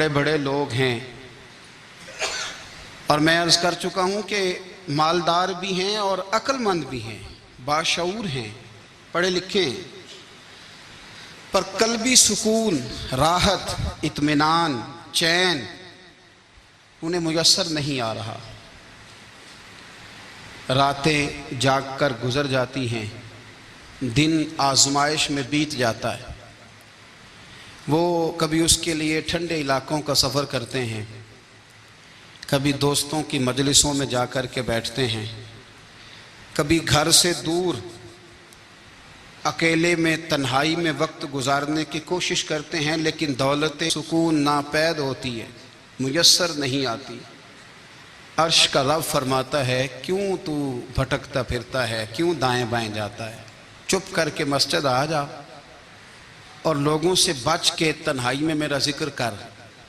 بڑے بڑے لوگ ہیں، اور میں عرض کر چکا ہوں کہ مالدار بھی ہیں اور عقل مند بھی ہیں، باشعور ہیں، پڑھے لکھے ہیں، پر قلبی سکون، راحت، اطمینان، چین انہیں میسر نہیں آ رہا۔ راتیں جاگ کر گزر جاتی ہیں، دن آزمائش میں بیت جاتا ہے۔ وہ کبھی اس کے لیے ٹھنڈے علاقوں کا سفر کرتے ہیں، کبھی دوستوں کی مجلسوں میں جا کر کے بیٹھتے ہیں، کبھی گھر سے دور اکیلے میں تنہائی میں وقت گزارنے کی کوشش کرتے ہیں، لیکن دولت سکون ناپید ہوتی ہے، میسر نہیں آتی۔ عرش کا رب فرماتا ہے، کیوں تو بھٹکتا پھرتا ہے، کیوں دائیں بائیں جاتا ہے؟ چپ کر کے مسجد آ جا اور لوگوں سے بچ کے تنہائی میں میرا ذکر کر۔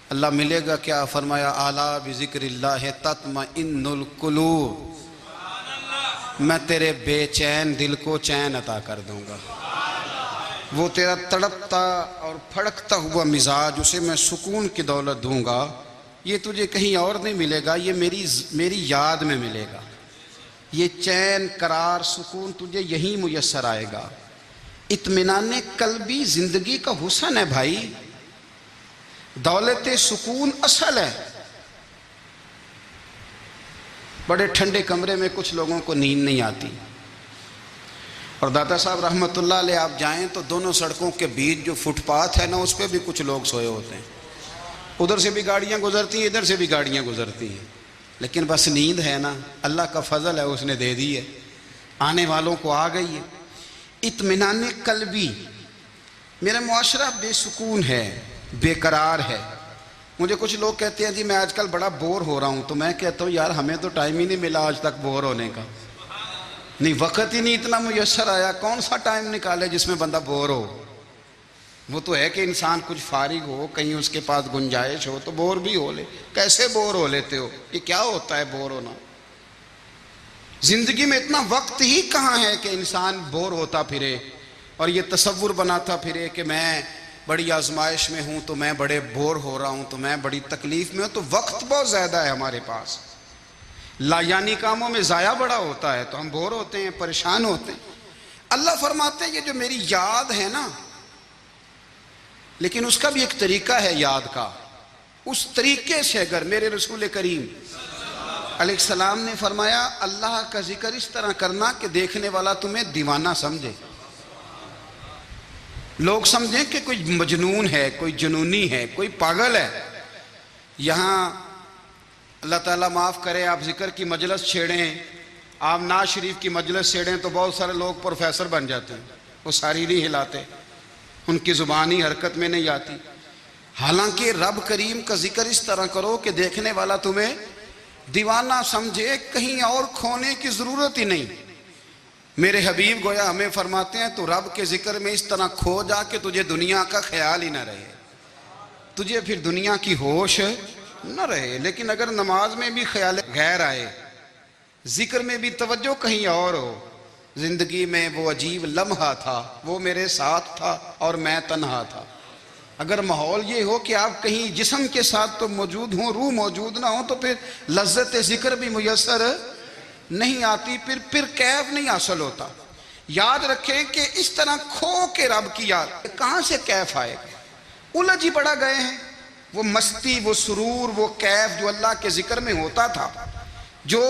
اللہ ملے گا کیا؟ فرمایا اعلیٰ بذکر اللہ تطمئن القلوب، میں تیرے بے چین دل کو چین عطا کر دوں گا۔ وہ تیرا تڑپتا اور پھڑکتا ہوا مزاج، اسے میں سکون کی دولت دوں گا۔ یہ تجھے کہیں اور نہیں ملے گا، یہ میری یاد میں ملے گا۔ یہ چین، قرار، سکون تجھے یہیں میسر آئے گا۔ اطمینان قلبی زندگی کا حسن ہے بھائی، دولت سکون اصل ہے۔ بڑے ٹھنڈے کمرے میں کچھ لوگوں کو نیند نہیں آتی، اور داتا صاحب رحمۃ اللہ علیہ آپ جائیں تو دونوں سڑکوں کے بیچ جو فٹ پاتھ ہے نا، اس پہ بھی کچھ لوگ سوئے ہوتے ہیں۔ ادھر سے بھی گاڑیاں گزرتی ہیں، ادھر سے بھی گاڑیاں گزرتی ہیں، لیکن بس نیند ہے نا، اللہ کا فضل ہے، اس نے دے دی ہے، آنے والوں کو آ گئی ہے۔ اطمینان قلبی، میرا معاشرہ بے سکون ہے، بے قرار ہے۔ مجھے کچھ لوگ کہتے ہیں جی میں آج کل بڑا بور ہو رہا ہوں، تو میں کہتا ہوں یار ہمیں تو ٹائم ہی نہیں ملا آج تک بور ہونے کا، نہیں وقت ہی نہیں اتنا میسر آیا، کون سا ٹائم نکالے جس میں بندہ بور ہو؟ وہ تو ہے کہ انسان کچھ فارغ ہو، کہیں اس کے پاس گنجائش ہو تو بور بھی ہو لے۔ کیسے بور ہو لیتے ہو؟ یہ کیا ہوتا ہے بور ہونا؟ زندگی میں اتنا وقت ہی کہاں ہے کہ انسان بور ہوتا پھرے اور یہ تصور بناتا پھرے کہ میں بڑی آزمائش میں ہوں، تو میں بڑے بور ہو رہا ہوں، تو میں بڑی تکلیف میں ہوں۔ تو وقت بہت زیادہ ہے ہمارے پاس، لایانی کاموں میں ضائع بڑا ہوتا ہے، تو ہم بور ہوتے ہیں، پریشان ہوتے ہیں۔ اللہ فرماتے ہیں یہ جو میری یاد ہے نا، لیکن اس کا بھی ایک طریقہ ہے یاد کا، اس طریقے سے اگر میرے رسول کریم علیہ السلام نے فرمایا اللہ کا ذکر اس طرح کرنا کہ دیکھنے والا تمہیں دیوانہ سمجھے، لوگ سمجھیں کہ کوئی مجنون ہے، کوئی جنونی ہے، کوئی پاگل ہے۔ یہاں اللہ تعالیٰ معاف کرے، آپ ذکر کی مجلس چھیڑیں، آپ نعت شریف کی مجلس چھیڑیں تو بہت سارے لوگ پروفیسر بن جاتے ہیں، وہ ساری نہیں ہلاتے، ان کی زبان ہی حرکت میں نہیں آتی۔ حالانکہ رب کریم کا ذکر اس طرح کرو کہ دیکھنے والا تمہیں دیوانہ سمجھے، کہیں اور کھونے کی ضرورت ہی نہیں۔ میرے حبیب گویا ہمیں فرماتے ہیں تو رب کے ذکر میں اس طرح کھو جا کہ تجھے دنیا کا خیال ہی نہ رہے، تجھے پھر دنیا کی ہوش نہ رہے۔ لیکن اگر نماز میں بھی خیال غیر آئے، ذکر میں بھی توجہ کہیں اور ہو، زندگی میں وہ عجیب لمحہ تھا، وہ میرے ساتھ تھا اور میں تنہا تھا۔ اگر ماحول یہ ہو کہ آپ کہیں جسم کے ساتھ تو موجود ہوں، روح موجود نہ ہو، تو پھر لذت ذکر بھی میسر نہیں آتی، پھر کیف نہیں حاصل ہوتا۔ یاد رکھیں کہ اس طرح کھو کے رب کی یاد کہاں سے کیف آئے گا؟ الجھ ہی پڑا گئے ہیں۔ وہ مستی، وہ سرور، وہ کیف جو اللہ کے ذکر میں ہوتا تھا، جو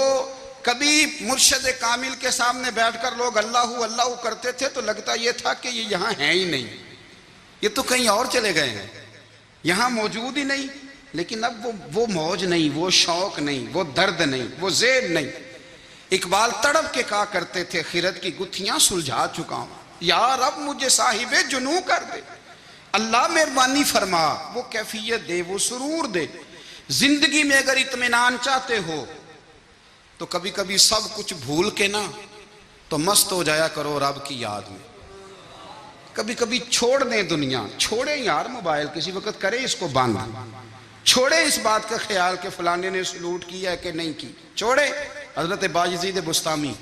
کبھی مرشد کامل کے سامنے بیٹھ کر لوگ اللہ اللہ کرتے تھے تو لگتا یہ تھا کہ یہ یہاں ہیں ہی نہیں، یہ تو کہیں اور چلے گئے ہیں، یہاں موجود ہی نہیں۔ لیکن اب وہ موج نہیں، وہ شوق نہیں، وہ درد نہیں، وہ زیب نہیں۔ اقبال تڑپ کے کہا کرتے تھے خیرت کی گتھیاں سلجھا چکا ہوں، یا رب مجھے صاحب جنوں کر دے، اللہ مہربانی فرما، وہ کیفیت دے، وہ سرور دے۔ زندگی میں اگر اطمینان چاہتے ہو تو کبھی کبھی سب کچھ بھول کے نا تو مست ہو جایا کرو رب کی یاد میں۔ کبھی کبھی چھوڑ دیں دنیا، چھوڑیں یار موبائل، کسی وقت کریں اس کو بند، چھوڑیں اس بات کا خیال کہ فلانے نے سلوٹ کیا ہے کہ نہیں کی، چھوڑیں۔ حضرت باجزید بستامی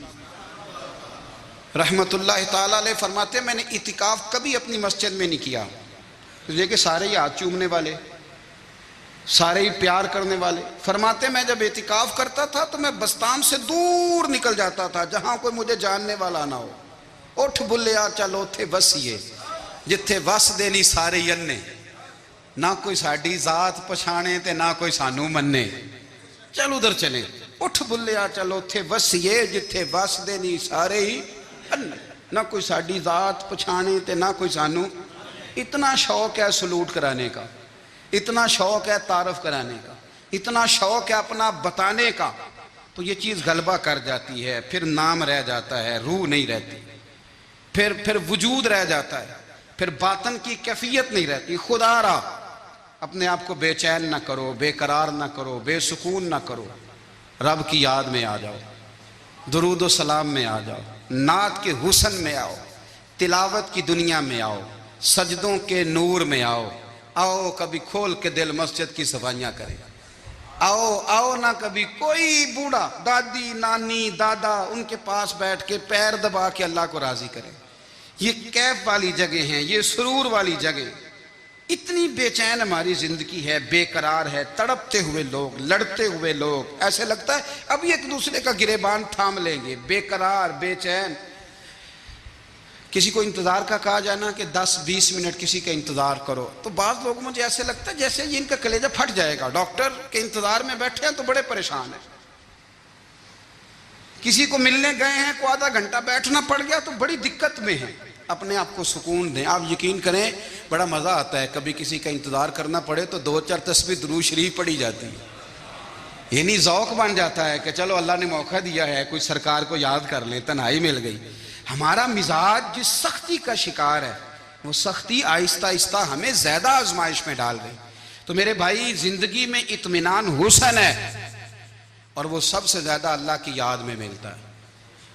رحمت اللہ تعالیٰ علیہ فرماتے ہیں میں نے اعتکاف کبھی اپنی مسجد میں نہیں کیا، یہ کہ سارے ہی ہاتھ چومنے والے، سارے ہی پیار کرنے والے. فرماتے میں جب اعتکاف کرتا تھا تو میں بستان سے دور نکل جاتا تھا جہاں کوئی مجھے جاننے والا نہ ہو. اٹھ بلیا چل اوتھے وسیے جتھے وس دے نہیں سارے ہی انے, نہ کوئی ساڈی ذات پچھانے تے نہ کوئی سانو مننے, چل ادھر چلیں. اٹھ بلیا چل اوتھے وسیے جتھے وس دے نہیں سارے ہی انے, نہ کوئی ساڈی ذات پچھانے تے نہ کوئی سانو. اتنا شوق ہے سلوٹ کرانے کا, اتنا شوق ہے تعارف کرانے کا, اتنا شوق ہے اپنا بتانے کا, تو یہ چیز غلبہ کر جاتی ہے. پھر نام رہ جاتا ہے, روح نہیں رہتی, پھر وجود رہ جاتا ہے, پھر باطن کی کیفیت نہیں رہتی. خدا را اپنے آپ کو بے چین نہ کرو, بے قرار نہ کرو, بے سکون نہ کرو. رب کی یاد میں آ جاؤ, درود و سلام میں آ جاؤ, نعت کے حسن میں آؤ, تلاوت کی دنیا میں آؤ, سجدوں کے نور میں آؤ. آؤ کبھی کھول کے دل مسجد کی صفائیاں کریں. آؤ آؤ نہ کبھی کوئی بوڑھا دادی نانی دادا ان کے پاس بیٹھ کے پیر دبا کے اللہ کو راضی کریں. یہ کیف والی جگہ ہیں, یہ سرور والی جگہ. اتنی بے چین ہماری زندگی ہے, بے قرار ہے, تڑپتے ہوئے لوگ, لڑتے ہوئے لوگ, ایسے لگتا ہے ابھی ایک دوسرے کا گریبان تھام لیں گے. بے قرار, بے چین. کسی کو انتظار کا کہا جائے نا کہ 10-20 منٹ کسی کا انتظار کرو, تو بعض لوگ مجھے ایسے لگتا ہے جیسے یہ ان کا کلیجہ پھٹ جائے گا. ڈاکٹر کے انتظار میں بیٹھے ہیں تو بڑے پریشان ہیں. کسی کو ملنے گئے ہیں کو آدھا گھنٹہ بیٹھنا پڑ گیا تو بڑی دقت میں ہیں. اپنے آپ کو سکون دیں. آپ یقین کریں بڑا مزہ آتا ہے کبھی کسی کا انتظار کرنا پڑے تو 2-4 تسبیح درود شریف پڑھی جاتی ہے. یعنی ذوق بن جاتا ہے کہ چلو اللہ نے موقع دیا ہے, کوئی سرکار کو یاد کر لیں, تنہائی مل گئی. ہمارا مزاج جس سختی کا شکار ہے وہ سختی آہستہ آہستہ ہمیں زیادہ آزمائش میں ڈال گئی. تو میرے بھائی زندگی میں اطمینان حسن ہے, اور وہ سب سے زیادہ اللہ کی یاد میں ملتا ہے,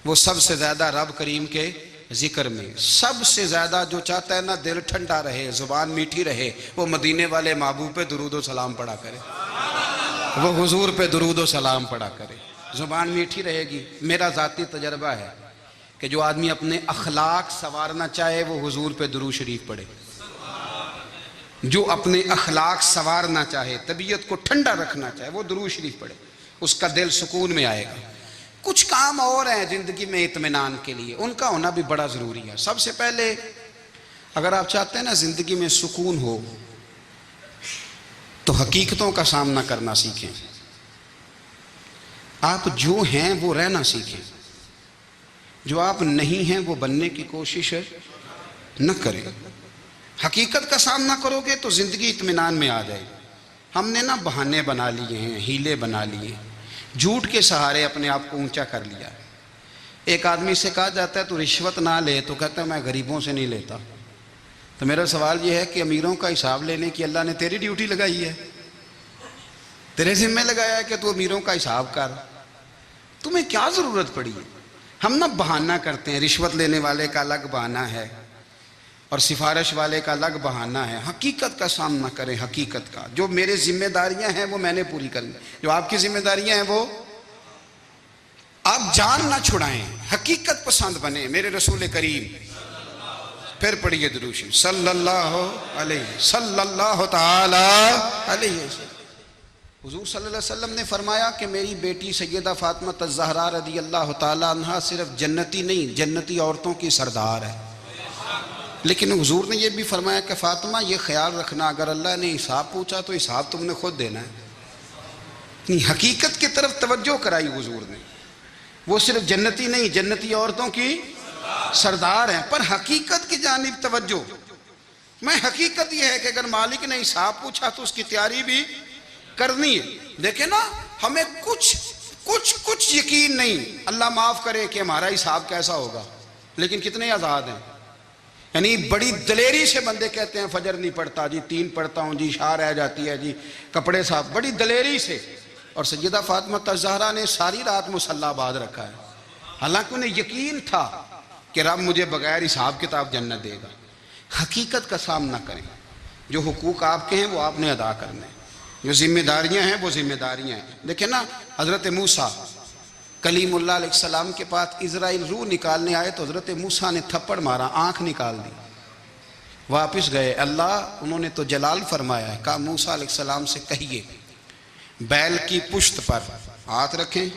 وہ سب سے زیادہ رب کریم کے ذکر میں. سب سے زیادہ جو چاہتا ہے نا دل ٹھنڈا رہے, زبان میٹھی رہے, وہ مدینے والے محبوب پہ درود و سلام پڑھا کرے, وہ حضور پہ درود و سلام پڑھا کرے. زبان میٹھی رہے گی. میرا ذاتی تجربہ ہے کہ جو آدمی اپنے اخلاق سنوارنا چاہے وہ حضور پہ درود شریف پڑھے. جو اپنے اخلاق سنوارنا چاہے, طبیعت کو ٹھنڈا رکھنا چاہے, وہ درود شریف پڑھے, اس کا دل سکون میں آئے گا. کچھ کام اور ہیں زندگی میں اطمینان کے لیے, ان کا ہونا بھی بڑا ضروری ہے. سب سے پہلے اگر آپ چاہتے ہیں نا زندگی میں سکون ہو تو حقیقتوں کا سامنا کرنا سیکھیں. آپ جو ہیں وہ رہنا سیکھیں, جو آپ نہیں ہیں وہ بننے کی کوشش نہ کریں. حقیقت کا سامنا کرو گے تو زندگی اطمینان میں آ جائے. ہم نے نا بہانے بنا لیے ہیں, ہیلے بنا لیے, جھوٹ کے سہارے اپنے آپ کو اونچا کر لیا. ایک آدمی سے کہا جاتا ہے تو رشوت نہ لے, تو کہتا ہے میں غریبوں سے نہیں لیتا. تو میرا سوال یہ ہے کہ امیروں کا حساب لینے کی اللہ نے تیری ڈیوٹی لگائی ہے, تیرے ذمہ لگایا ہے کہ تو امیروں کا حساب کر, تمہیں کیا ضرورت پڑی ہے؟ ہم نا بہانہ کرتے ہیں, رشوت لینے والے کا الگ بہانہ ہے اور سفارش والے کا الگ بہانہ ہے. حقیقت کا سامنا کریں, حقیقت کا. جو میرے ذمہ داریاں ہیں وہ میں نے پوری کرنی, جو آپ کی ذمہ داریاں ہیں وہ آپ جان نہ چھڑائیں, حقیقت پسند بنیں. میرے رسول کریم پھر پڑھیے درود شریف صلی اللہ تعالی علیہ وسلم. حضور صلی اللہ علیہ وسلم نے فرمایا کہ میری بیٹی سیدہ فاطمہ الزہرا رضی اللہ تعالی عنہا صرف جنتی نہیں, جنتی عورتوں کی سردار ہے. لیکن حضور نے یہ بھی فرمایا کہ فاطمہ یہ خیال رکھنا اگر اللہ نے حساب پوچھا تو حساب تم نے خود دینا ہے. حقیقت کی طرف توجہ کرائی حضور نے. وہ صرف جنتی نہیں, جنتی عورتوں کی سردار ہیں, پر حقیقت کی جانب توجہ. میں حقیقت یہ ہے کہ اگر مالک نے حساب پوچھا تو اس کی تیاری بھی کرنی ہے. دیکھیں نا ہمیں کچھ یقین نہیں, اللہ معاف کرے کہ ہمارا حساب کیسا ہوگا, لیکن کتنے آزاد ہیں. یعنی بڑی دلیری سے بندے کہتے ہیں فجر نہیں پڑھتا جی, 3 پڑھتا ہوں جی, شاہ رہ جاتی ہے جی, کپڑے صاف, بڑی دلیری سے. اور سیدہ فاطمہ الزہرا نے ساری رات مصلی باز رکھا ہے, حالانکہ انہیں یقین تھا کہ رب مجھے بغیر حساب کتاب جنت دے گا. حقیقت کا سامنا کریں. جو حقوق آپ کے ہیں وہ آپ نے ادا کرنے ہیں, جو ذمہ داریاں ہیں وہ ذمہ داریاں ہیں. دیکھیں نا حضرت موسیٰ کلیم اللہ علیہ السلام کے پاس اسرائیل روح نکالنے آئے تو حضرت موسیٰ نے تھپڑ مارا, آنکھ نکال دی. واپس گئے، اللہ انہوں نے تو جلال فرمایا ہے، کہا موسیٰ علیہ السلام سے کہیے بیل کی پشت پر ہاتھ رکھیں،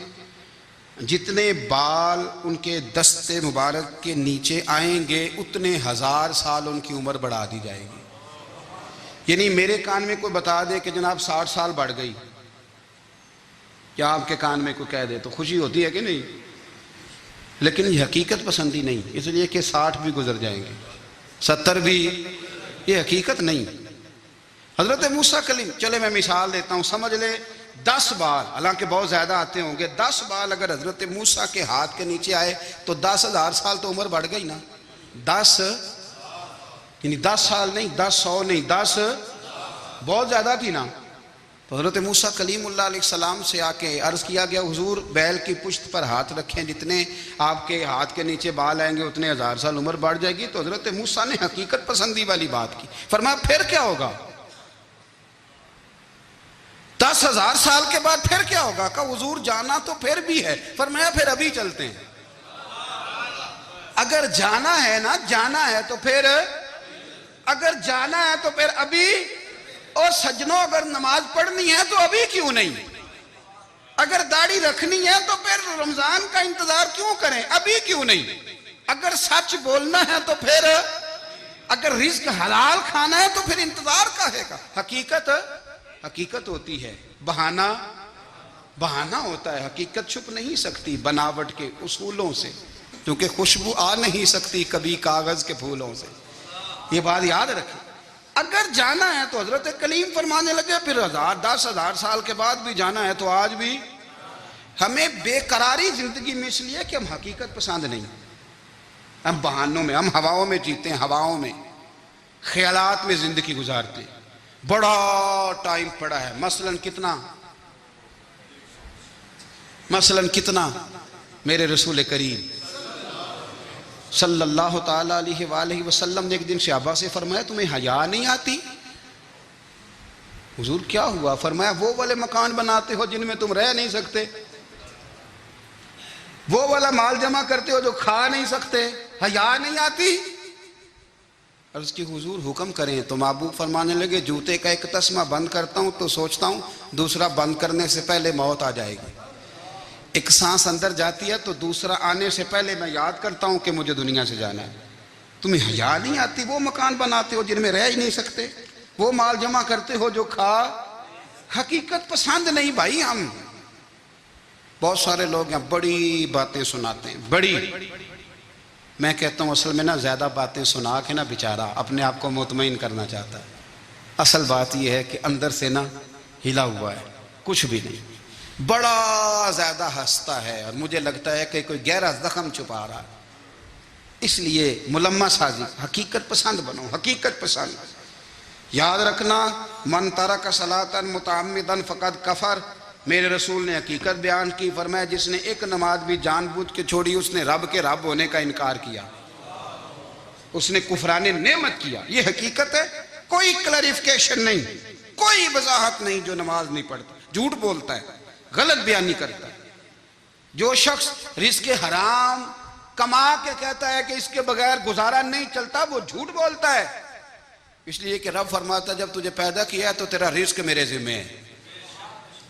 جتنے بال ان کے دستے مبارک کے نیچے آئیں گے اتنے 1000 سال ان کی عمر بڑھا دی جائے گی۔ یعنی میرے کان میں کوئی بتا دے کہ جناب 60 سال بڑھ گئی، کیا آپ کے کان میں کوئی کہہ دے تو خوشی ہوتی ہے کہ نہیں؟ لیکن یہ حقیقت پسندی نہیں، اس لیے کہ 60 بھی گزر جائیں گے، 70 بھی، یہ حقیقت نہیں۔ حضرت موسیٰ کلیم، چلے میں مثال دیتا ہوں، سمجھ لے 10 بال، حالانکہ بہت زیادہ آتے ہوں گے، 10 بال اگر حضرت موسیٰ کے ہاتھ کے نیچے آئے تو 10,000 سال تو عمر بڑھ گئی نا۔ 10 یعنی 10 سال نہیں، 10 100 نہیں، 10 بہت زیادہ تھی نا۔ تو حضرت موسیٰ کلیم اللہ علیہ السلام سے آ کے عرض کیا گیا حضور بیل کی پشت پر ہاتھ رکھیں، جتنے آپ کے ہاتھ کے نیچے بال آئیں گے اتنے 1000 سال عمر بڑھ جائے گی۔ تو حضرت موسیٰ نے حقیقت پسندی والی بات کی، فرمایا پھر کیا ہوگا؟ 10,000 سال کے بعد پھر کیا ہوگا؟ کہا حضور جانا تو پھر بھی ہے، فرمایا پھر ابھی چلتے ہیں۔ اگر جانا ہے نا، جانا ہے تو پھر، اگر جانا ہے تو پھر ابھی، اور سجنوں اگر نماز پڑھنی ہے تو ابھی کیوں نہیں؟ اگر داڑھی رکھنی ہے تو پھر رمضان کا انتظار کیوں کریں؟ ابھی کیوں نہیں؟ اگر سچ بولنا ہے تو پھر، اگر رزق حلال کھانا ہے تو پھر انتظار کاہے کا؟ حقیقت ہوتی ہے، بہانہ ہوتا ہے، حقیقت چھپ نہیں سکتی بناوٹ کے اصولوں سے، کیونکہ خوشبو آ نہیں سکتی کبھی کاغذ کے پھولوں سے۔ یہ بات یاد رکھیں، اگر جانا ہے تو حضرت کلیم فرمانے لگے پھر 10,000 سال کے بعد بھی جانا ہے تو آج بھی۔ ہمیں بے قراری زندگی میں اس لیے کہ ہم حقیقت پسند نہیں، ہم بہانوں میں، ہم ہواؤں میں جیتے ہیں، ہواؤں میں، خیالات میں زندگی گزارتے ہیں۔ بڑا ٹائم پڑا ہے، مثلاً کتنا میرے رسول کریم صلی اللہ تعالیٰ علیہ وآلہ وسلم نے ایک دن صحابہ سے فرمایا تمہیں حیا نہیں آتی؟ حضور کیا ہوا؟ فرمایا وہ والے مکان بناتے ہو جن میں تم رہ نہیں سکتے، وہ والا مال جمع کرتے ہو جو کھا نہیں سکتے، حیا نہیں آتی؟ عرض کی حضور حکم کریں تو محبوب فرمانے لگے جوتے کا ایک تسمہ بند کرتا ہوں تو سوچتا ہوں دوسرا بند کرنے سے پہلے موت آ جائے گی، ایک سانس اندر جاتی ہے تو دوسرا آنے سے پہلے میں یاد کرتا ہوں کہ مجھے دنیا سے جانا ہے۔ تمہیں حیا نہیں آتی؟ وہ مکان بناتے ہو جن میں رہ ہی نہیں سکتے، وہ مال جمع کرتے ہو جو کھا، حقیقت پسند نہیں بھائی ہم۔ بہت سارے لوگ یہاں بڑی باتیں سناتے ہیں، بڑی، میں کہتا ہوں اصل میں نا زیادہ باتیں سنا کے نا بیچارہ اپنے آپ کو مطمئن کرنا چاہتا ہے، اصل بات یہ ہے کہ اندر سے نا ہلا ہوا ہے، کچھ بھی نہیں، بڑا زیادہ ہنستا ہے اور مجھے لگتا ہے کہ کوئی گہرا زخم چھپا رہا ہے۔ اس لیے ملمہ سازی، حقیقت پسند بنو، حقیقت پسند۔ یاد رکھنا من ترک صلاۃ متعمدا فقد کفر، میرے رسول نے حقیقت بیان کی، فرمایا جس نے ایک نماز بھی جان بوجھ کے چھوڑی اس نے رب کے رب ہونے کا انکار کیا، اس نے کفران نعمت کیا۔ یہ حقیقت ہے، کوئی کلیریفیکیشن نہیں، کوئی وضاحت نہیں۔ جو نماز نہیں پڑھتا، جھوٹ بولتا ہے، غلط بیانی کرتا ہے، جو شخص رزق حرام کما کے کہتا ہے کہ اس کے بغیر گزارا نہیں چلتا، وہ جھوٹ بولتا ہے۔ اس لیے کہ رب فرماتا ہے جب تجھے پیدا کیا ہے تو تیرا رزق میرے ذمہ ہے۔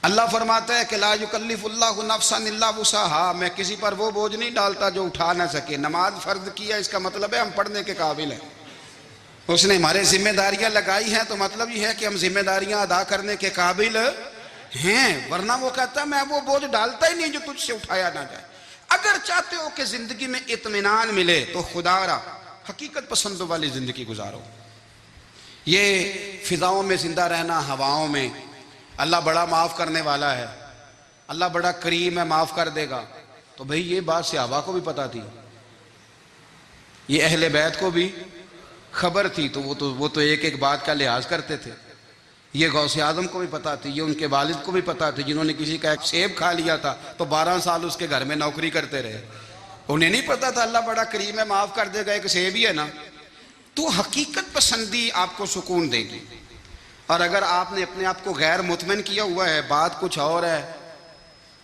اللہ فرماتا ہے کہ لا یکلف اللہ نفسا الا وسعہا، میں کسی پر وہ بوجھ نہیں ڈالتا جو اٹھا نہ سکے۔ نماز فرض کیا اس کا مطلب ہے ہم پڑھنے کے قابل ہیں، اس نے ہمارے ذمہ داریاں لگائی ہیں تو مطلب یہ ہے کہ ہم ذمہ داریاں ادا کرنے کے قابل ہیں، ورنہ وہ کہتا ہے میں وہ بوجھ ڈالتا ہی نہیں جو تجھ سے اٹھایا نہ جائے۔ اگر چاہتے ہو کہ زندگی میں اطمینان ملے تو خدا را حقیقت پسندوں والی زندگی گزارو۔ یہ فضاؤں میں زندہ رہنا، ہواؤں میں، اللہ بڑا معاف کرنے والا ہے، اللہ بڑا کریم ہے، معاف کر دے گا، تو بھئی یہ بات صحابہ کو بھی پتا تھی، یہ اہل بیت کو بھی خبر تھی، تو وہ تو ایک ایک بات کا لحاظ کرتے تھے۔ یہ غوث اعظم کو بھی پتا تھی، یہ ان کے والد کو بھی پتا تھی، جنہوں نے کسی کا ایک سیب کھا لیا تھا تو 12 سال اس کے گھر میں نوکری کرتے رہے، انہیں نہیں پتا تھا اللہ بڑا کریم ہے، معاف کر دے گا، ایک سیب ہی ہے نا۔ تو حقیقت پسندی آپ کو سکون دے گی، اور اگر آپ نے اپنے آپ کو غیر مطمئن کیا ہوا ہے، بات کچھ اور ہے،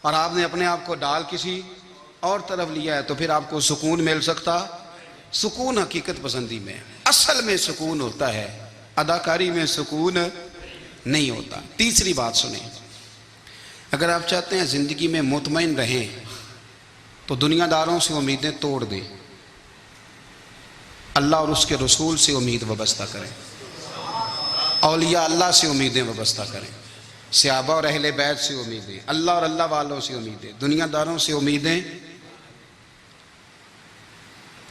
اور آپ نے اپنے آپ کو ڈال کسی اور طرف لیا ہے، تو پھر آپ کو سکون مل سکتا، سکون حقیقت پسندی میں ہے۔ اصل میں سکون ہوتا ہے، اداکاری میں سکون نہیں ہوتا۔ تیسری بات سنیں، اگر آپ چاہتے ہیں زندگی میں مطمئن رہیں تو دنیا داروں سے امیدیں توڑ دیں، اللہ اور اس کے رسول سے امید وابستہ کریں، اولیاء اللہ سے امیدیں وابستہ کریں، صحابہ اور اہل بیت سے امیدیں، اللہ اور اللہ والوں سے امیدیں، دنیا داروں سے امیدیں۔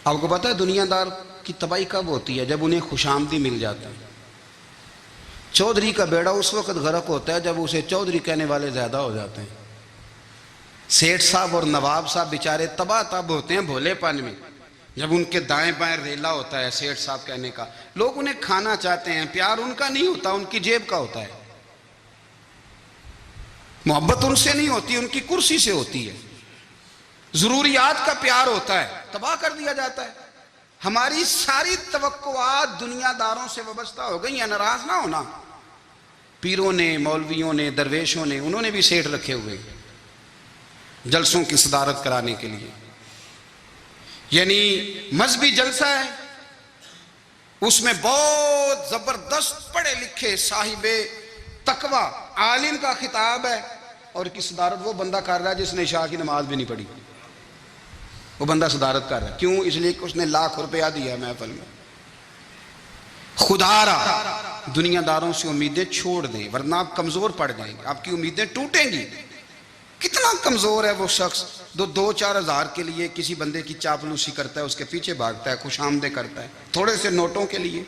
آپ کو پتہ ہے دنیا دار کی تباہی کب ہوتی ہے؟ جب انہیں خوش آمدی مل جاتا ہے۔ چودھری کا بیڑا اس وقت غرق ہوتا ہے جب اسے چودھری کہنے والے زیادہ ہو جاتے ہیں۔ سیٹھ صاحب اور نواب صاحب بیچارے تباہ تب ہوتے ہیں بھولے پن میں، جب ان کے دائیں بائیں ریلا ہوتا ہے سیٹھ صاحب کہنے کا، لوگ انہیں کھانا چاہتے ہیں، پیار ان کا نہیں ہوتا، ان کی جیب کا ہوتا ہے، محبت ان سے نہیں ہوتی، ان کی کرسی سے ہوتی ہے، ضروریات کا پیار ہوتا ہے، تباہ کر دیا جاتا ہے۔ ہماری ساری توقعات دنیا داروں سے وابستہ ہو گئی ہیں، ناراض نہ ہونا۔ پیروں نے، مولویوں نے، درویشوں نے، انہوں نے بھی سیٹ رکھے ہوئے جلسوں کی صدارت کرانے کے لیے، یعنی مذہبی جلسہ ہے، اس میں بہت زبردست پڑھے لکھے صاحب تقوی عالم کا خطاب ہے، اور کی صدارت وہ بندہ کر رہا ہے جس نے عشاء کی نماز بھی نہیں پڑھی، وہ بندہ صدارت کر رہا ہے۔ کیوں؟ اس لیے کہ اس نے لاکھ روپیہ دیا محفل میں۔ خدا را دنیا داروں سے امیدیں چھوڑ دیں ورنہ آپ کمزور پڑ جائیں گے، آپ کی امیدیں ٹوٹیں گی۔ کتنا کمزور ہے وہ شخص جو 2-4 ہزار کے لیے کسی بندے کی چاپلوسی کرتا ہے، اس کے پیچھے بھاگتا ہے، خوش آمدیں کرتا ہے تھوڑے سے نوٹوں کے لیے،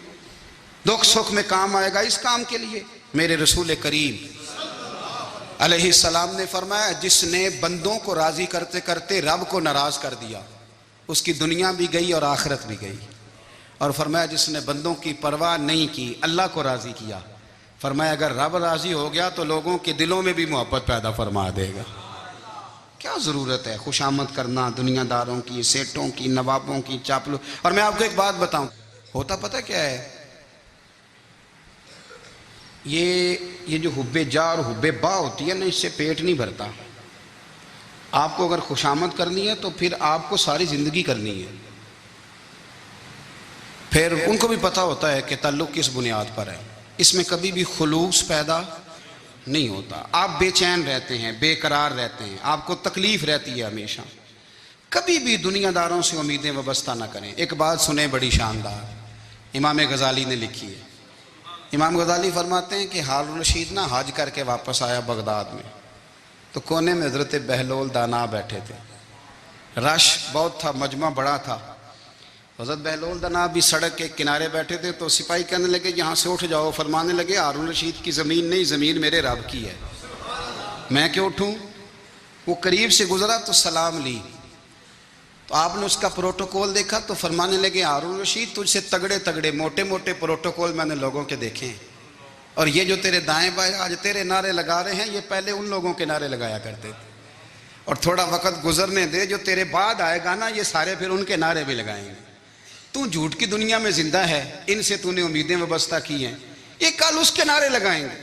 دکھ سکھ میں کام آئے گا اس کام کے لیے۔ میرے رسول کریم علیہ السلام نے فرمایا جس نے بندوں کو راضی کرتے کرتے رب کو ناراض کر دیا، اس کی دنیا بھی گئی اور آخرت بھی گئی۔ اور فرمایا جس نے بندوں کی پرواہ نہیں کی، اللہ کو راضی کیا، فرمایا اگر رب راضی ہو گیا تو لوگوں کے دلوں میں بھی محبت پیدا فرما دے گا۔ کیا ضرورت ہے خوش آمد کرنا دنیا داروں کی، سیٹوں کی، نوابوں کی، چاپلو۔ اور میں آپ کو ایک بات بتاؤں، ہوتا پتہ کیا ہے؟ یہ جو حب جا اور حب با ہوتی ہے نا، اس سے پیٹ نہیں بھرتا۔ آپ کو اگر خوش آمد کرنی ہے تو پھر آپ کو ساری زندگی کرنی ہے۔ پھر ان کو بھی پتہ ہوتا ہے کہ تعلق کس بنیاد پر ہے، اس میں کبھی بھی خلوص پیدا نہیں ہوتا۔ آپ بے چین رہتے ہیں، بے قرار رہتے ہیں، آپ کو تکلیف رہتی ہے ہمیشہ۔ کبھی بھی دنیا داروں سے امیدیں وابستہ نہ کریں۔ ایک بات سنیں بڑی شاندار، امام غزالی نے لکھی ہے۔ امام غزالی فرماتے ہیں کہ ہارون الرشید نہ حج کر کے واپس آیا بغداد میں، تو کونے میں حضرت بہلول دانا بیٹھے تھے، رش بہت تھا، مجمع بڑا تھا۔ حضرت بہلول دانا بھی سڑک کے کنارے بیٹھے تھے، تو سپاہی کہنے لگے یہاں سے اٹھ جاؤ، فرمانے لگے ہارون الرشید کی زمین نہیں، زمین میرے رب کی ہے، میں کیوں اٹھوں؟ وہ قریب سے گزرا تو سلام لی، تو آپ نے اس کا پروٹوکول دیکھا تو فرمانے لگے ہارون الرشید تجھ سے تگڑے تگڑے موٹے موٹے پروٹوکول میں نے لوگوں کے دیکھے ہیں، اور یہ جو تیرے دائیں بائیں آج تیرے نعرے لگا رہے ہیں یہ پہلے ان لوگوں کے نعرے لگایا کرتے تھے، اور تھوڑا وقت گزرنے دے، جو تیرے بعد آئے گا نا یہ سارے پھر ان کے نعرے بھی لگائیں گے۔ تو جھوٹ کی دنیا میں زندہ ہے، ان سے تو نے امیدیں وابستہ کی ہیں، یہ کل اس کے نعرے لگائیں گے۔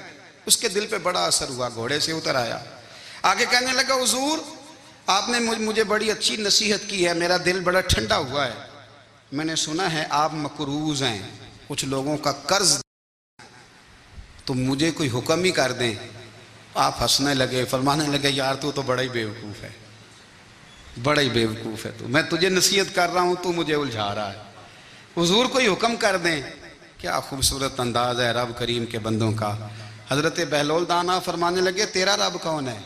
اس کے دل پہ بڑا اثر ہوا، گھوڑے سے اتر آیا، آگے کہنے لگا حضور آپ نے مجھے بڑی اچھی نصیحت کی ہے، میرا دل بڑا ٹھنڈا ہوا ہے، میں نے سنا ہے آپ مقروض ہیں، کچھ لوگوں کا قرض، تو مجھے کوئی حکم ہی کر دیں۔ آپ ہنسنے لگے، فرمانے لگے یار تو بڑا ہی بیوقوف ہے، بڑا ہی بیوقوف ہے تو، میں تجھے نصیحت کر رہا ہوں تو مجھے الجھا رہا ہے، حضور کوئی حکم کر دیں۔ کیا خوبصورت انداز ہے رب کریم کے بندوں کا۔ حضرت بہلول دانا فرمانے لگے تیرا رب کون ہے؟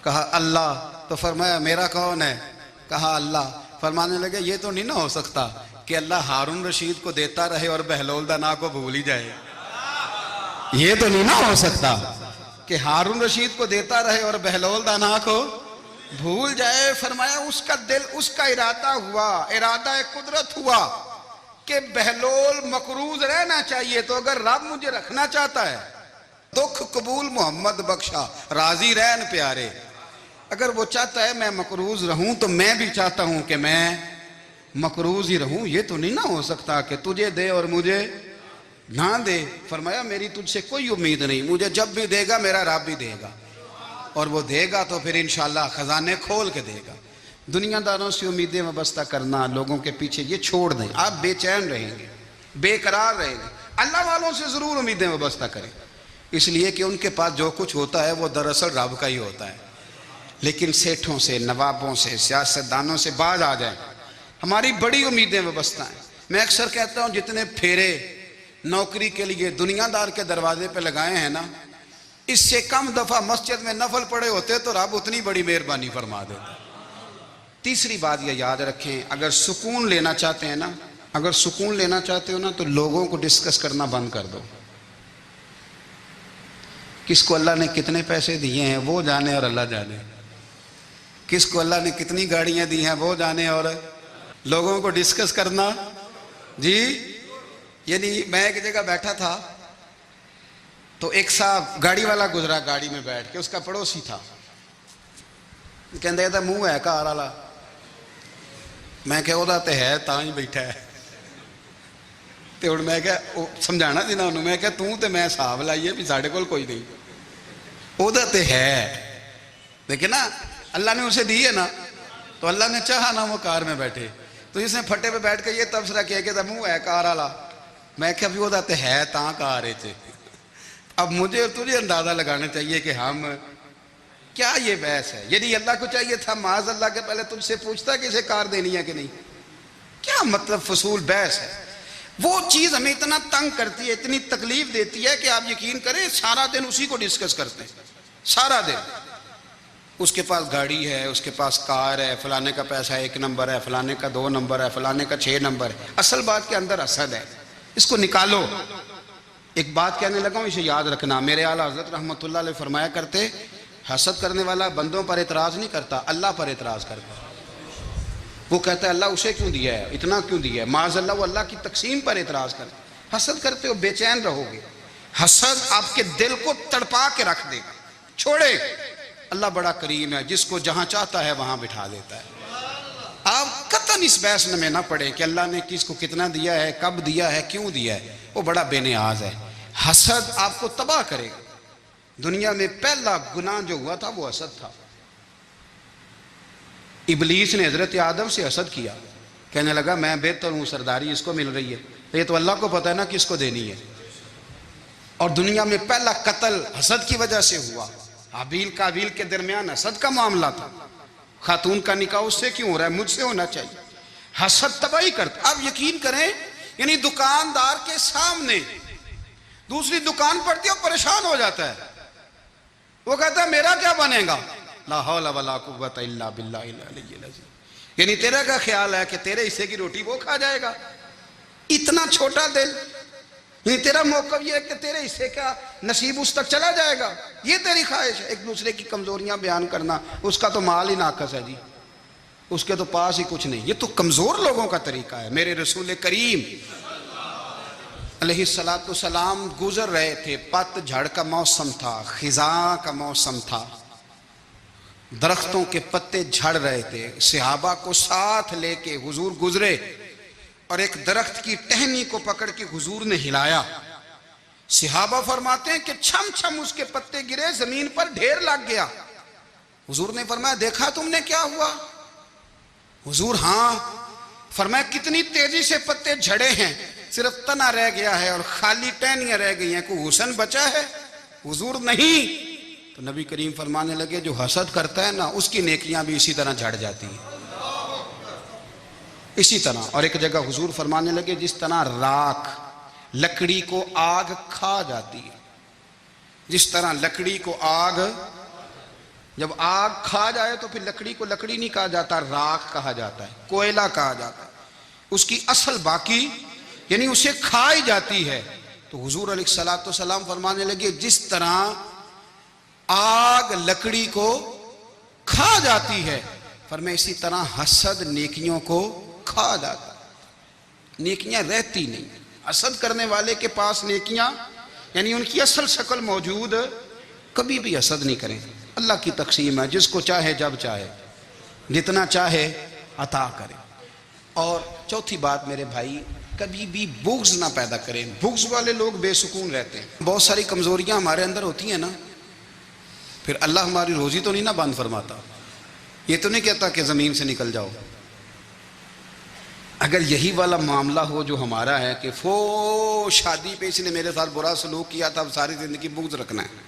کہا اللہ، تو فرمایا میرا کون ہے؟ کہا اللہ۔ فرمانے لگے یہ تو نہیں نہ ہو سکتا کہ اللہ ہارون رشید کو دیتا رہے اور بہلول دانا کو بھول ہی جائے، یہ تو نہیں نہ ہو سکتا کہ ہارون رشید کو دیتا رہے اور بہلول دانا کو بھول جائے۔ فرمایا اس کا دل، اس کا ارادہ ہوا، ارادہ قدرت ہوا کہ بہلول مقروض رہنا چاہیے، تو اگر رب مجھے رکھنا چاہتا ہے، دکھ قبول محمد بخشا راضی رہن پیارے، اگر وہ چاہتا ہے میں مقروض رہوں تو میں بھی چاہتا ہوں کہ میں مقروض ہی رہوں، یہ تو نہیں نہ ہو سکتا کہ تجھے دے اور مجھے نہ دے۔ فرمایا میری تجھ سے کوئی امید نہیں، مجھے جب بھی دے گا میرا رب بھی دے گا، اور وہ دے گا تو پھر انشاءاللہ خزانے کھول کے دے گا۔ دنیا داروں سے امیدیں وابستہ کرنا، لوگوں کے پیچھے، یہ چھوڑ دیں. آپ بے چین رہیں گے، بے قرار رہیں گے. اللہ والوں سے ضرور امیدیں وابستہ کریں، اس لیے کہ ان کے پاس جو کچھ ہوتا ہے وہ دراصل رب کا ہی ہوتا ہے. لیکن سیٹھوں سے، نوابوں سے، سیاستدانوں سے باز آ جائیں. ہماری بڑی امیدیں وابستہ ہیں. میں اکثر کہتا ہوں جتنے پھیرے نوکری کے لیے دنیا دار کے دروازے پہ لگائے ہیں نا، اس سے کم دفعہ مسجد میں نفل پڑے ہوتے تو رب اتنی بڑی مہربانی فرما دیتا. تیسری بات یہ یاد رکھیں، اگر سکون لینا چاہتے ہیں نا، اگر سکون لینا چاہتے ہو نا تو لوگوں کو ڈسکس کرنا بند کر دو. کس کو اللہ نے کتنے پیسے دیے ہیں وہ جانے اور اللہ جانے، کس کو اللہ نے کتنی گاڑیاں دی ہیں وہ جانے، اور لوگوں کو ڈسکس کرنا. جی یعنی میں ایک جگہ بیٹھا تھا تو ایک صاحب گاڑی والا گزرا، گاڑی میں بیٹھ کے، اس کا پڑوسی تھا، کہندے تھا منہ ہے کار والا. میں کہ وہ تے ہے تاں ہی بیٹھا ہے. تے ہن میں کہ سمجھانا سی نا انہوں، میں کہ توں تے میں حساب لائیے بھی ساڈے کول کوئی نہیں، وہ تے ہے. لیکن نا اللہ نے اسے دی ہے نا، تو اللہ نے چاہا نا وہ کار میں بیٹھے، تو اس نے پھٹے پہ بیٹھ کے یہ تبصرہ کیا کہ منہ ہے کار والا. میں کہ ابھی وہ تے ہے تاں کار ہے. اب مجھے اور تجھے اندازہ لگانا چاہیے کہ ہم کیا یہ بحث ہے. یعنی اللہ کو چاہیے تھا معاذ اللہ کے پہلے تجھ سے پوچھتا کہ اسے کار دینی ہے کہ نہیں. کیا مطلب فضول بحث ہے. وہ چیز ہمیں اتنا تنگ کرتی ہے، اتنی تکلیف دیتی ہے کہ آپ یقین کریں سارا دن اسی کو ڈسکس کرتے ہیں. سارا دن اس کے پاس گاڑی ہے، اس کے پاس کار ہے، فلانے کا پیسہ 1 نمبر ہے، فلانے کا 2 نمبر ہے، فلانے کا 6 نمبر ہے. اصل بات کے اندر حسد ہے، اس کو نکالو. ایک بات کہنے لگا ہوں، اسے یاد رکھنا. میرے اعلیٰ حضرت رحمۃ اللہ علیہ فرمایا کرتے، حسد کرنے والا بندوں پر اعتراض نہیں کرتا، اللہ پر اعتراض کرتا. وہ کہتا ہے اللہ اسے کیوں دیا ہے، اتنا کیوں دیا ہے، معاذ اللہ وہ اللہ کی تقسیم پر اعتراض کرتا. حسد کرتے ہو بے چین رہو گے. حسد آپ کے دل کو تڑپا کے رکھ دے گا. چھوڑے، اللہ بڑا کریم ہے، جس کو جہاں چاہتا ہے وہاں بٹھا دیتا ہے. آپ قطعاً اس بحث میں نہ پڑیں کہ اللہ نے کس کو کتنا دیا ہے، کب دیا ہے، کیوں دیا ہے. وہ بڑا بے نیاز ہے. حسد آپ کو تباہ کرے گا. دنیا میں پہلا گناہ جو ہوا تھا وہ حسد تھا. ابلیس نے حضرت آدم سے حسد کیا، کہنے لگا میں بہتر ہوں، سرداری اس کو مل رہی ہے، یہ تو اللہ کو پتہ ہے نا کس کو دینی ہے. اور دنیا میں پہلا قتل حسد کی وجہ سے ہوا. حابیل قابیل کے درمیان حسد کا معاملہ تھا. خاتون کا نکاح اس سے کیوں ہو رہا ہے، مجھ سے ہونا چاہیے. حسد تباہی کرتا. آپ یقین کریں، یعنی دکاندار کے سامنے دوسری دکان پڑتی ہے اور پریشان ہو جاتا ہے. وہ کہتا ہے میرا کیا بنے گا، لا حول ولا قوت الا باللہ العلی العظیم. یعنی تیرا کا خیال ہے کہ تیرے حصے کی روٹی وہ کھا جائے گا. اتنا چھوٹا دل. یعنی تیرا موقف یہ ہے کہ تیرے حصے کا نصیب اس تک چلا جائے گا، یہ تیری خواہش ہے. ایک دوسرے کی کمزوریاں بیان کرنا، اس کا تو مال ہی ناقص ہے جی، اس کے تو پاس ہی کچھ نہیں. یہ تو کمزور لوگوں کا طریقہ ہے. میرے رسول کریم علیہ السلام گزر رہے تھے، پت جھڑ کا موسم تھا، خزاں کا موسم تھا، درختوں کے پتے جھڑ رہے تھے. صحابہ کو ساتھ لے کے حضور گزرے اور ایک درخت کی ٹہنی کو پکڑ کے حضور نے ہلایا. صحابہ فرماتے ہیں کہ چھم چھم اس کے پتے گرے، زمین پر ڈھیر لگ گیا. حضور نے فرمایا دیکھا تم نے کیا ہوا؟ حضور ہاں. فرمایا کتنی تیزی سے پتے جھڑے ہیں، صرف تنا رہ گیا ہے اور خالی ٹہنیاں رہ گئی ہیں، کوئی حسن بچا ہے؟ حضور نہیں. تو نبی کریم فرمانے لگے جو حسد کرتا ہے نا اس کی نیکیاں بھی اسی طرح جھڑ جاتی ہیں، اسی طرح. اور ایک جگہ حضور فرمانے لگے جس طرح راکھ لکڑی کو آگ کھا جاتی ہے، جس طرح لکڑی کو آگ، جب آگ کھا جائے تو پھر لکڑی کو لکڑی نہیں کہا جاتا، راکھ کہا جاتا ہے، کوئلہ کہا جاتا ہے. اس کی اصل باقی یعنی اسے کھائی جاتی ہے. تو حضور علیہ السلام فرمانے لگے جس طرح آگ لکڑی کو کھا جاتی ہے، فرمایا اسی طرح حسد نیکیوں کو کھا جاتا ہے، نیکیاں رہتی نہیں. حسد کرنے والے کے پاس نیکیاں یعنی ان کی اصل شکل موجود، کبھی بھی حسد نہیں کریں. اللہ کی تقسیم ہے، جس کو چاہے جب چاہے جتنا چاہے عطا کرے. اور چوتھی بات میرے بھائی، کبھی بھی بغض نہ پیدا کریں. بغض والے لوگ بے سکون رہتے ہیں. بہت ساری کمزوریاں ہمارے اندر ہوتی ہیں نا، پھر اللہ ہماری روزی تو نہیں نہ بند فرماتا. یہ تو نہیں کہتا کہ زمین سے نکل جاؤ۔ اگر یہی والا معاملہ ہو جو ہمارا ہے کہ شادی پہ اس نے میرے ساتھ برا سلوک کیا تھا، اب ساری زندگی بغض رکھنا ہے،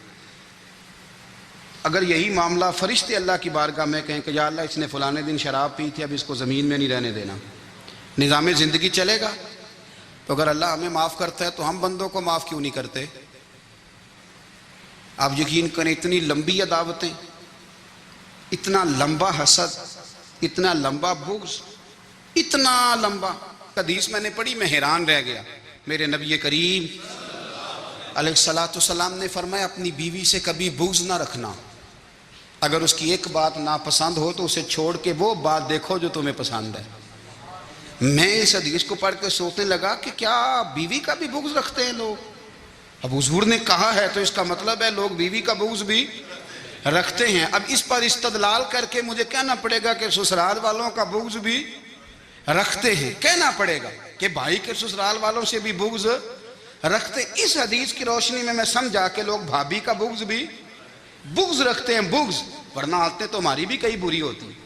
اگر یہی معاملہ فرشتے اللہ کی بارگاہ میں کہیں کہ یا اللہ اس نے فلانے دن شراب پی تھی، اب اس کو زمین میں نہیں رہنے دینا، نظام زندگی چلے گا؟ تو اگر اللہ ہمیں معاف کرتا ہے تو ہم بندوں کو معاف کیوں نہیں کرتے؟ آپ یقین کریں اتنی لمبی عداوتیں، اتنا لمبا حسد، اتنا لمبا بغض، اتنا لمبا۔ حدیث میں نے پڑھی، میں حیران رہ گیا۔ میرے نبی کریم علیہ الصلوۃ والسلام نے فرمایا اپنی بیوی سے کبھی بغض نہ رکھنا، اگر اس کی ایک بات ناپسند ہو تو اسے چھوڑ کے وہ بات دیکھو جو تمہیں پسند ہے۔ میں اس حدیث کو پڑھ کے سوچنے لگا کہ کیا بیوی کا بھی بغض رکھتے ہیں لوگ؟ اب حضور نے کہا ہے تو اس کا مطلب ہے لوگ بیوی کا بغض بھی رکھتے ہیں۔ اب اس پر استدلال کر کے مجھے کہنا پڑے گا کہ سسرال والوں کا بغض بھی رکھتے ہیں، کہنا پڑے گا کہ بھائی کے سسرال والوں سے بھی بغض رکھتے۔ اس حدیث کی روشنی میں سمجھا کہ لوگ بھابھی کا بغض بھی رکھتے ہیں، بغض، ورنہ عادتیں تو ہماری بھی کئی بری ہوتی ہیں۔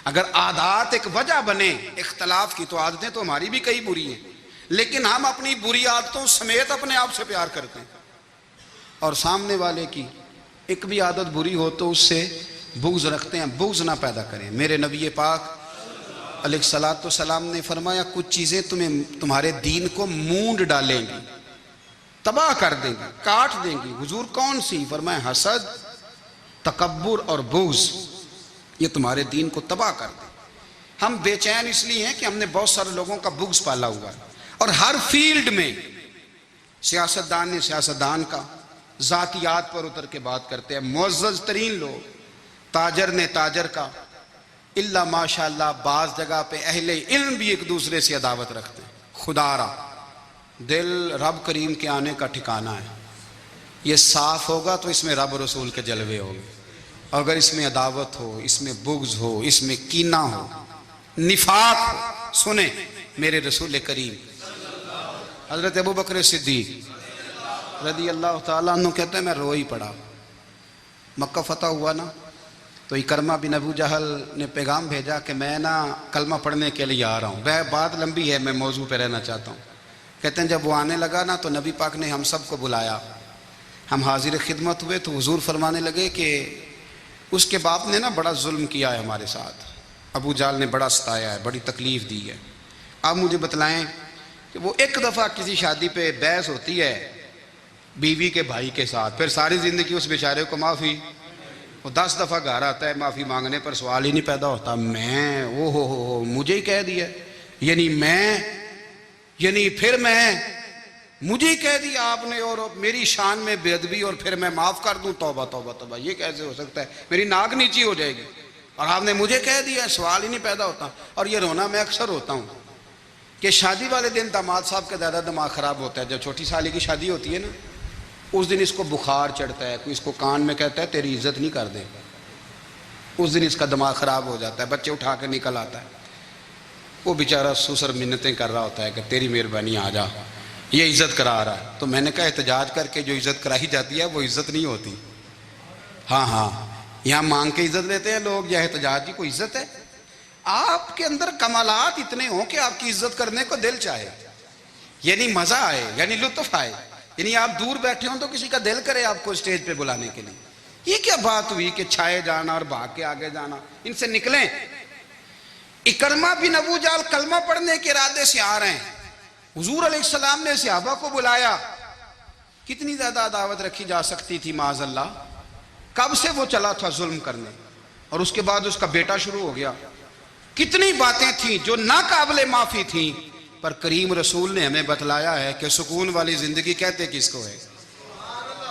اگر عادات ایک وجہ بنے اختلاف کی تو عادتیں تو ہماری بھی کئی بری ہیں، لیکن ہم اپنی بری عادتوں سمیت اپنے آپ سے پیار کرتے ہیں، اور سامنے والے کی ایک بھی عادت بری ہو تو اس سے بغض رکھتے ہیں۔ بغض نہ پیدا کریں۔ میرے نبی پاک علیہ الصلوۃ والسلام نے فرمایا کچھ چیزیں تمہارے دین کو مونڈ ڈالیں گی، تباہ کر دیں گی، کاٹ دیں گی۔ حضور کون سی؟ فرمایا حسد، تکبر اور بغض، یہ تمہارے دین کو تباہ کر دیں۔ ہم بے چین اس لیے ہیں کہ ہم نے بہت سارے لوگوں کا بغض پالا ہوا ہے، اور ہر فیلڈ میں سیاستدان نے سیاستدان کا، ذاتیات پر اتر کے بات کرتے ہیں، معزز ترین لوگ، تاجر نے تاجر کا، اللہ ماشاءاللہ بعض جگہ پہ اہل علم بھی ایک دوسرے سے عداوت رکھتے ہیں۔ خدا را دل رب کریم کے آنے کا ٹھکانہ ہے، یہ صاف ہوگا تو اس میں رب رسول کے جلوے ہوں گے، اور اگر اس میں عداوت ہو، اس میں بغض ہو، اس میں کینہ ہو، نفاق ہو، سنیں میرے رسول کریم حضرت ابوبکر صدیق رضی اللہ تعالیٰ عنہ کہتے ہیں میں رو ہی پڑا۔ مکہ فتح ہوا نا تو اکرمہ بن ابو جہل نے پیغام بھیجا کہ میں کلمہ پڑھنے کے لیے آ رہا ہوں۔ بات لمبی ہے، میں موضوع پہ رہنا چاہتا ہوں۔ کہتے ہیں جب وہ آنے لگا نا تو نبی پاک نے ہم سب کو بلایا، ہم حاضر خدمت ہوئے تو حضور فرمانے لگے کہ اس کے باپ نے بڑا ظلم کیا ہے ہمارے ساتھ، ابو جہل نے بڑا ستایا ہے، بڑی تکلیف دی ہے۔ آپ مجھے بتلائیں کہ وہ ایک دفعہ کسی شادی پہ بحث ہوتی ہے بیوی کے بھائی کے ساتھ، پھر ساری زندگی اس بیچارے کو معافی، وہ 10 دفعہ گھر آتا ہے معافی مانگنے پر سوال ہی نہیں پیدا ہوتا، میں مجھے ہی کہہ دیا، پھر مجھے ہی کہہ دیا آپ نے، اور میری شان میں بے ادبی، اور پھر میں معاف کر دوں؟ توبہ توبہ توبہ، یہ کیسے ہو سکتا ہے؟ میری ناک نیچی ہو جائے گی، اور آپ نے مجھے کہہ دیا، سوال ہی نہیں پیدا ہوتا۔ اور یہ رونا میں اکثر ہوتا ہوں کہ شادی والے دن داماد صاحب کا زیادہ دماغ خراب ہوتا ہے۔ جب چھوٹی سالی کی شادی ہوتی ہے نا، اس دن اس کو بخار چڑھتا ہے، کوئی اس کو کان میں کہتا ہے تیری عزت نہیں کر دے، اس دن اس کا دماغ خراب ہو جاتا ہے، بچے اٹھا کے نکل آتا ہے، وہ بیچارہ سسر منتیں کر رہا ہوتا ہے کہ تیری مہربانی آ جا، یہ عزت کرا رہا ہے۔ تو میں نے کہا احتجاج کر کے جو عزت کرائی جاتی ہے وہ عزت نہیں ہوتی۔ ہاں یہاں مانگ کے عزت لیتے ہیں لوگ، یا احتجاج کی کوئی عزت ہے؟ آپ کے اندر کمالات اتنے ہوں کہ آپ کی عزت کرنے کو دل چاہے، یعنی مزہ آئے، یعنی لطف آئے، یعنی آپ دور بیٹھے ہوں تو کسی کا دل کرے آپ کو اسٹیج پہ بلانے کے لیے۔ یہ کیا بات ہوئی کہ چھائے جانا اور بھاگ کے آگے جانا؟ ان سے نکلیں۔ اکرمہ بن ابو جہل کلمہ پڑھنے کے ارادے سے آ رہے ہیں، حضور علیہ السلام نے صحابہ کو بلایا۔ کتنی زیادہ عداوت رکھی جا سکتی تھی معاذ اللہ؟ کب سے وہ چلا تھا ظلم کرنے، اور اس کے بعد اس کا بیٹا شروع ہو گیا۔ کتنی باتیں تھیں جو ناقابل معافی تھیں، پر کریم رسول نے ہمیں بتلایا ہے کہ سکون والی زندگی کہتے کس کو ہے۔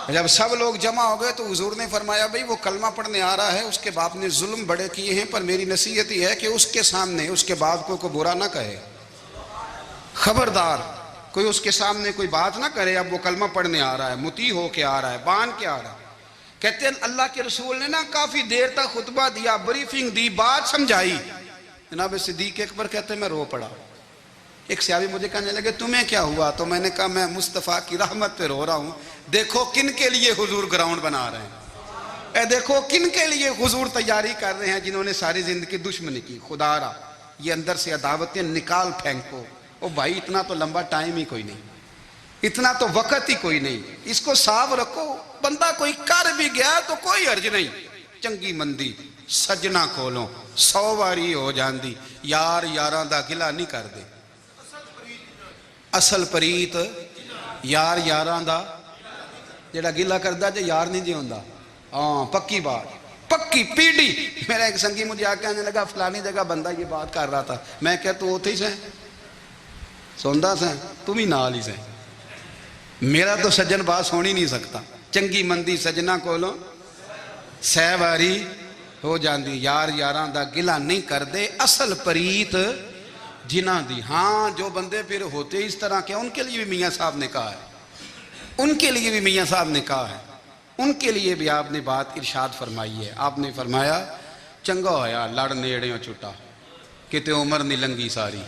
جب سب لوگ جمع ہو گئے تو حضور نے فرمایا بھئی وہ کلمہ پڑھنے آ رہا ہے، اس کے باپ نے ظلم بڑے کیے ہیں، پر میری نصیحت یہ ہے کہ اس کے سامنے اس کے باپ کو برا نہ کہے، خبردار کوئی اس کے سامنے کوئی بات نہ کرے۔ اب وہ کلمہ پڑھنے آ رہا ہے، مطیع ہو کے آ رہا ہے، بان کے آ رہا ہے۔ کہتے ہیں اللہ کے رسول نے کافی دیر تک خطبہ دیا، بریفنگ دی، بات سمجھائی۔ جناب صدیق اکبر کہتے ہیں میں رو پڑا۔ ایک صحابی مجھے کہنے لگے تمہیں کیا ہوا؟ تو میں نے کہا میں مصطفیٰ کی رحمت پہ رو رہا ہوں، دیکھو کن کے لیے حضور گراؤنڈ بنا رہے ہیں۔ اے دیکھو کن کے لیے حضور تیاری کر رہے ہیں جنہوں نے ساری زندگی دشمنی کی. خدا را یہ اندر سے عداوتیں نکال پھینکو. او بھائی اتنا تو لمبا ٹائم ہی کوئی نہیں, اتنا تو وقت ہی کوئی نہیں, اس کو صاف رکھو. بندہ کوئی کر بھی گیا تو کوئی حرج نہیں. چنگی مندی سجنا کولوں 100 واری ہو جاندی, یار یاراں دا گلا نہیں کر دے. اصل پریت یار یاراں دا جڑا گلا کردا جے یار نہیں جی ہوندا. ہاں پکی بات, پکی پیڑی. میرا ایک سنگی مجھے آ کے آنے لگا فلانی جگہ بندہ یہ بات کر رہا تھا. میں کہ تو اوتھے ہی سے سوندا سے تم ہی نال ہی سے. میرا تو سجن بات سن ہی نہیں سکتا. چنگی مندی سجنا کولوں 100 واری ہو جاندی, یار یاراں دا گلا نہیں کر دے. اصل پریت جنہ دی. ہاں جو بندے پھر ہوتے اس طرح کے ان کے لیے بھی میاں صاحب نے کہا ہے, ان کے لیے بھی میاں صاحب نے کہا ہے, ان کے لیے بھی آپ نے بات ارشاد فرمائی ہے. آپ نے فرمایا چنگا ہویا لڑ نیڑیوں چھٹا کتے عمر نہیں لنگی ساری,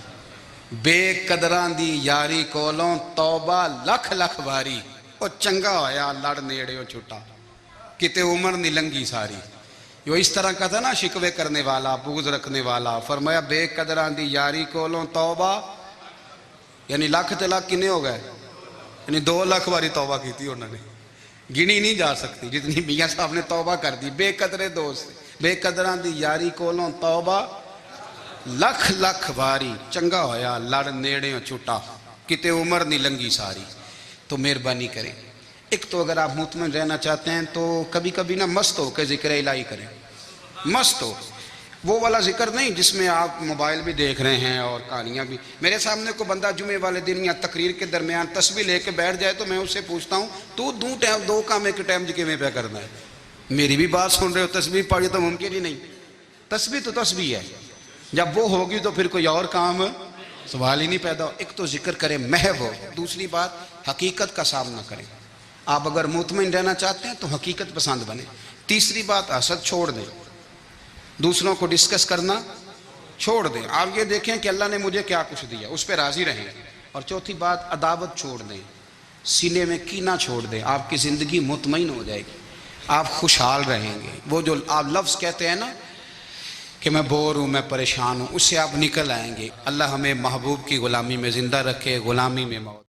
بے قدراں دی یاری کولوں توبہ لکھ لکھ باری. او چنگا ہویا لڑ نیڑیوں چھٹا کتے عمر نہیں لنگی ساری. جو اس طرح کا تھا نا شکوے کرنے والا بغض رکھنے والا, فرمایا بے قدراں دی یاری کولوں توبہ, یعنی لاکھ تے لاکھ کنے ہو گئے, یعنی 2 لاکھ باری توبہ کی تھی انہوں نے, گنی نہیں جا سکتی جتنی میاں صاحب نے توبہ کر دی. بے قدرے دوست بے قدراں دی یاری کولوں توبہ لکھ لکھ باری. چنگا ہویا لڑ نیڑیوں چھٹا کتے عمر نہیں لنگی ساری. تو مہربانی کریں, ایک تو اگر آپ مطمئن رہنا چاہتے ہیں تو کبھی کبھی نا مست ہو کے ذکر الہی کریں. مست ہو, وہ والا ذکر نہیں جس میں آپ موبائل بھی دیکھ رہے ہیں اور کہانیاں بھی. میرے سامنے کو بندہ جمعے والے دن یا تقریر کے درمیان تسبیح لے کے بیٹھ جائے تو میں اس سے پوچھتا ہوں تو 2 کام ایک ٹائم جی میں پہ کرنا ہے. میری بھی بات سن رہے ہو, تسبیح پڑھی تو ممکن ہی نہیں. تسبیح تو تسبیح ہے, جب وہ ہوگی تو پھر کوئی اور کام سوال ہی نہیں پیدا ہو. ایک تو ذکر کریں محو ہو, دوسری بات حقیقت کا سامنا کریں. آپ اگر مطمئن رہنا چاہتے ہیں تو حقیقت پسند بنیں. تیسری بات حسد چھوڑ دیں, دوسروں کو ڈسکس کرنا چھوڑ دیں. آپ یہ دیکھیں کہ اللہ نے مجھے کیا کچھ دیا, اس پہ راضی رہیں. اور چوتھی بات عداوت چھوڑ دیں, سینے میں کینہ چھوڑ دیں. آپ کی زندگی مطمئن ہو جائے گی, آپ خوشحال رہیں گے. وہ جو آپ لفظ کہتے ہیں نا کہ میں بور ہوں میں پریشان ہوں, اس سے آپ نکل آئیں گے. اللہ ہمیں محبوب کی غلامی میں زندہ رکھے, غلامی میں موت.